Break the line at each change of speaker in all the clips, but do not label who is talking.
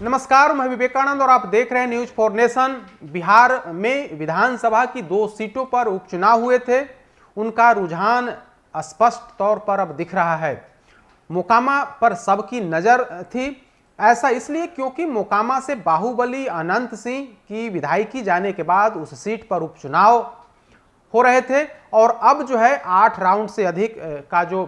नमस्कार, मैं विवेकानंद और आप देख रहे हैं न्यूज फॉर नेशन। बिहार में विधानसभा की 2 सीटों पर उपचुनाव हुए थे। उनका रुझान स्पष्ट तौर पर अब दिख रहा है। मोकामा पर सबकी नजर थी। ऐसा इसलिए क्योंकि मोकामा से बाहुबली अनंत सिंह की विधायकी जाने के बाद उस सीट पर उपचुनाव हो रहे थे और अब जो है 8 राउंड से अधिक का जो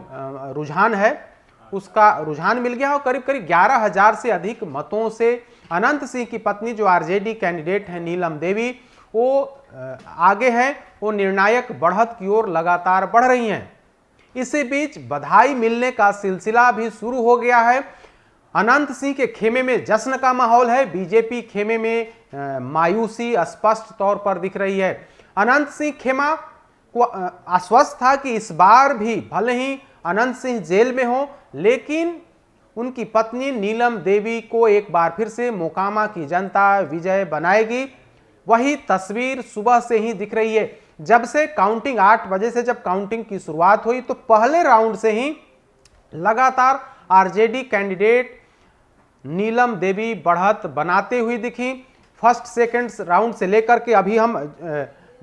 रुझान है उसका रुझान मिल गया और करीब करीब 11,000 से अधिक मतों से अनंत सिंह की पत्नी जो आरजेडी कैंडिडेट है नीलम देवी, वो आगे हैं। वो निर्णायक बढ़त की ओर लगातार बढ़ रही हैं। इसी बीच बधाई मिलने का सिलसिला भी शुरू हो गया है। अनंत सिंह के खेमे में जश्न का माहौल है। बीजेपी खेमे में मायूसी स्पष्ट तौर पर दिख रही है। अनंत सिंह खेमा को आश्वस्त था कि इस बार भी भले ही अनंत सिंह जेल में हो, लेकिन उनकी पत्नी नीलम देवी को एक बार फिर से मोकामा की जनता विजय बनाएगी। वही तस्वीर सुबह से ही दिख रही है। जब से काउंटिंग 8 बजे से जब काउंटिंग की शुरुआत हुई तो पहले राउंड से ही लगातार आरजेडी कैंडिडेट नीलम देवी बढ़त बनाते हुए दिखी। फर्स्ट सेकंड राउंड से लेकर के अभी हम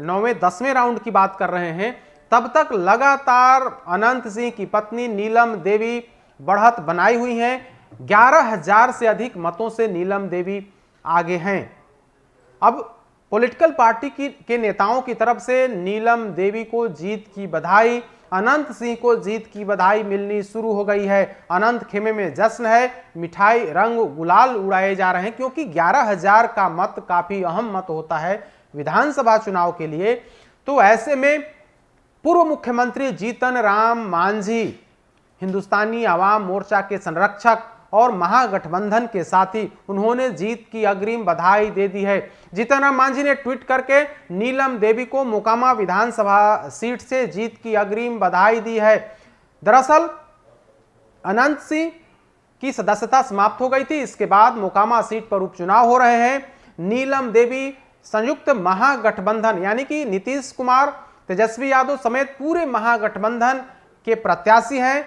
9वें 10वें राउंड की बात कर रहे हैं, तब तक लगातार अनंत सिंह की पत्नी नीलम देवी बढ़त बनाई हुई हैं। 11,000 से अधिक मतों से नीलम देवी आगे हैं। अब पॉलिटिकल पार्टी के नेताओं की तरफ से नीलम देवी को जीत की बधाई, अनंत सिंह को जीत की बधाई मिलनी शुरू हो गई है। अनंत खेमे में जश्न है, मिठाई रंग गुलाल उड़ाए जा रहे हैं क्योंकि 11,000 का मत काफी अहम मत होता है विधानसभा चुनाव के लिए। तो ऐसे में पूर्व मुख्यमंत्री जीतन राम मांझी हिंदुस्तानी आवाम मोर्चा के संरक्षक और महागठबंधन के साथी, उन्होंने जीत की अग्रिम बधाई दे दी है। जीतन राम मांझी ने ट्वीट करके नीलम देवी को मोकामा विधानसभा सीट से जीत की अग्रिम बधाई दी है। दरअसल अनंत सिंह की सदस्यता समाप्त हो गई थी। इसके बाद मोकामा सीट पर उपचुनाव हो रहे हैं। नीलम देवी संयुक्त महागठबंधन यानी कि नीतीश कुमार, तेजस्वी यादव समेत पूरे महागठबंधन के प्रत्याशी हैं।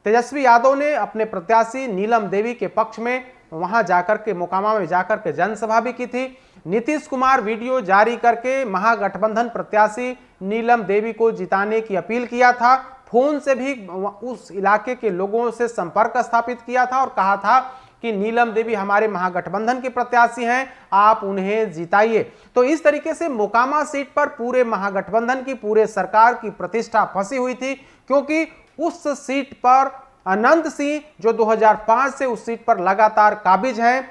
तेजस्वी यादव ने अपने प्रत्याशी नीलम देवी के पक्ष में वहां जाकर के मोकामा में जाकर के जनसभा भी की थी। नीतीश कुमार वीडियो जारी करके महागठबंधन प्रत्याशी नीलम देवी को जिताने की अपील किया था। फोन से भी उस इलाके के लोगों से संपर्क स्थापित किया था और कहा था कि नीलम देवी हमारे महागठबंधन के प्रत्याशी हैं, आप उन्हें जिताइए। तो इस तरीके से मोकामा सीट पर पूरे महागठबंधन की, पूरे सरकार की प्रतिष्ठा फंसी हुई थी क्योंकि उस सीट पर अनंत सिंह जो 2005 से उस सीट पर लगातार काबिज हैं,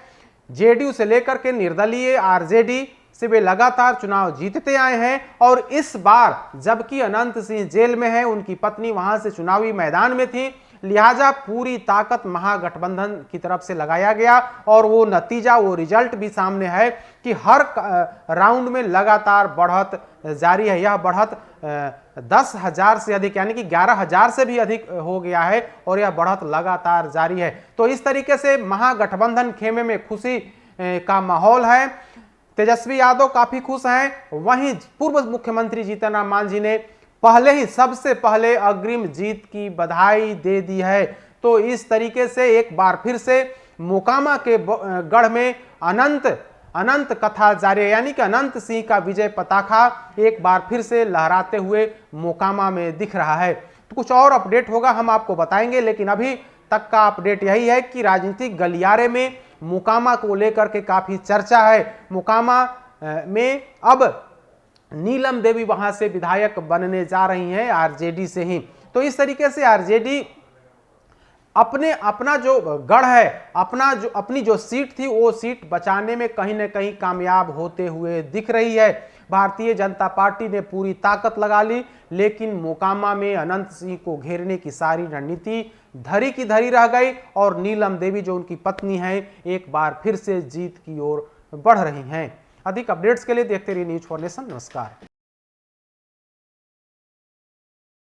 जेडीयू से लेकर के निर्दलीय आरजेडी से वे लगातार चुनाव जीतते आए हैं। और इस बार जबकि अनंत सिंह जेल में हैं, उनकी पत्नी वहां से चुनावी मैदान में थी, लिहाजा पूरी ताकत महागठबंधन की तरफ से लगाया गया और वो नतीजा, वो रिजल्ट भी सामने है कि हर राउंड में लगातार बढ़त जारी है। यह बढ़त 10,000 से अधिक यानी कि 11,000 से भी अधिक हो गया है और यह बढ़त लगातार जारी है। तो इस तरीके से महागठबंधन खेमे में खुशी का माहौल है। तेजस्वी यादव काफी खुश हैं। वहीं पूर्व मुख्यमंत्री जीतन राम मांझी ने पहले ही सबसे पहले अग्रिम जीत की बधाई दे दी है। तो इस तरीके से एक बार फिर से मोकामा के गढ़ में अनंत कथा जारी है, यानी कि अनंत सिंह का विजय पताका एक बार फिर से लहराते हुए मोकामा में दिख रहा है। तो कुछ और अपडेट होगा हम आपको बताएंगे, लेकिन अभी तक का अपडेट यही है कि राजनीतिक गलियारे में मोकामा को लेकर के काफी चर्चा है। मोकामा में अब नीलम देवी वहां से विधायक बनने जा रही हैं आरजेडी से ही। तो इस तरीके से आरजेडी अपना जो गढ़ है, अपनी जो सीट थी वो सीट बचाने में कहीं ना कहीं कामयाब होते हुए दिख रही है। भारतीय जनता पार्टी ने पूरी ताकत लगा ली, लेकिन मोकामा में अनंत सिंह को घेरने की सारी रणनीति धरी की धरी रह गई और नीलम देवी जो उनकी पत्नी है एक बार फिर से जीत की ओर बढ़ रही हैं। अधिक अपडेट्स के लिए देखते रहिए न्यूज फॉर नेशन। नमस्कार।